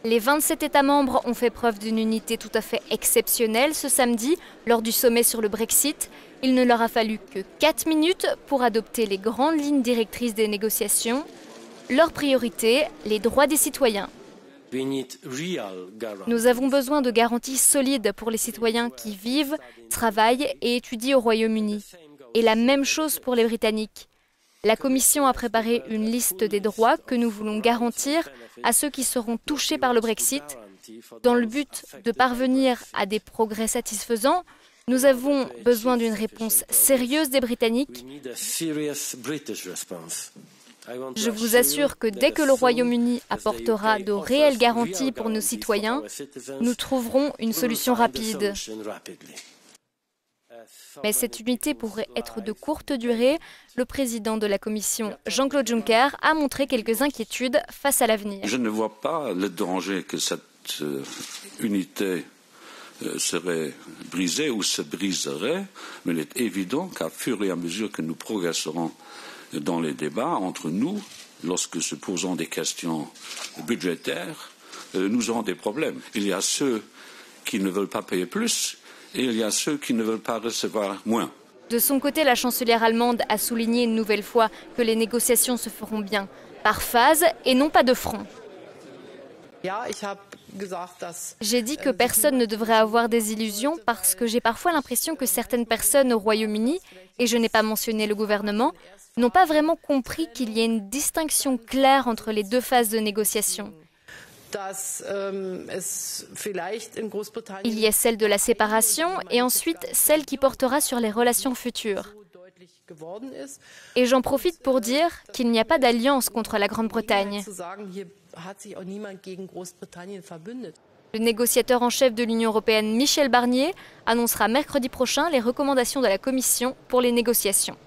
Les 27 États membres ont fait preuve d'une unité tout à fait exceptionnelle ce samedi lors du sommet sur le Brexit. Il ne leur a fallu que 4 minutes pour adopter les grandes lignes directrices des négociations. Leur priorité, les droits des citoyens. Nous avons besoin de garanties solides pour les citoyens qui vivent, travaillent et étudient au Royaume-Uni. Et la même chose pour les Britanniques. La Commission a préparé une liste des droits que nous voulons garantir à ceux qui seront touchés par le Brexit. Dans le but de parvenir à des progrès satisfaisants, nous avons besoin d'une réponse sérieuse des Britanniques. Je vous assure que dès que le Royaume-Uni apportera de réelles garanties pour nos citoyens, nous trouverons une solution rapide. Mais cette unité pourrait être de courte durée. Le président de la Commission, Jean-Claude Juncker, a montré quelques inquiétudes face à l'avenir. Je ne vois pas le danger que cette unité serait brisée ou se briserait, mais il est évident qu'à fur et à mesure que nous progresserons dans les débats entre nous, lorsque se posons des questions budgétaires, nous aurons des problèmes. Il y a ceux qui ne veulent pas payer plus, et il y a ceux qui ne veulent pas recevoir moins. De son côté, la chancelière allemande a souligné une nouvelle fois que les négociations se feront bien par phase et non pas de front. J'ai dit que personne ne devrait avoir des illusions parce que j'ai parfois l'impression que certaines personnes au Royaume-Uni, et je n'ai pas mentionné le gouvernement, n'ont pas vraiment compris qu'il y a une distinction claire entre les deux phases de négociation. Il y a celle de la séparation et ensuite celle qui portera sur les relations futures. Et j'en profite pour dire qu'il n'y a pas d'alliance contre la Grande-Bretagne. Le négociateur en chef de l'Union européenne, Michel Barnier, annoncera mercredi prochain les recommandations de la Commission pour les négociations.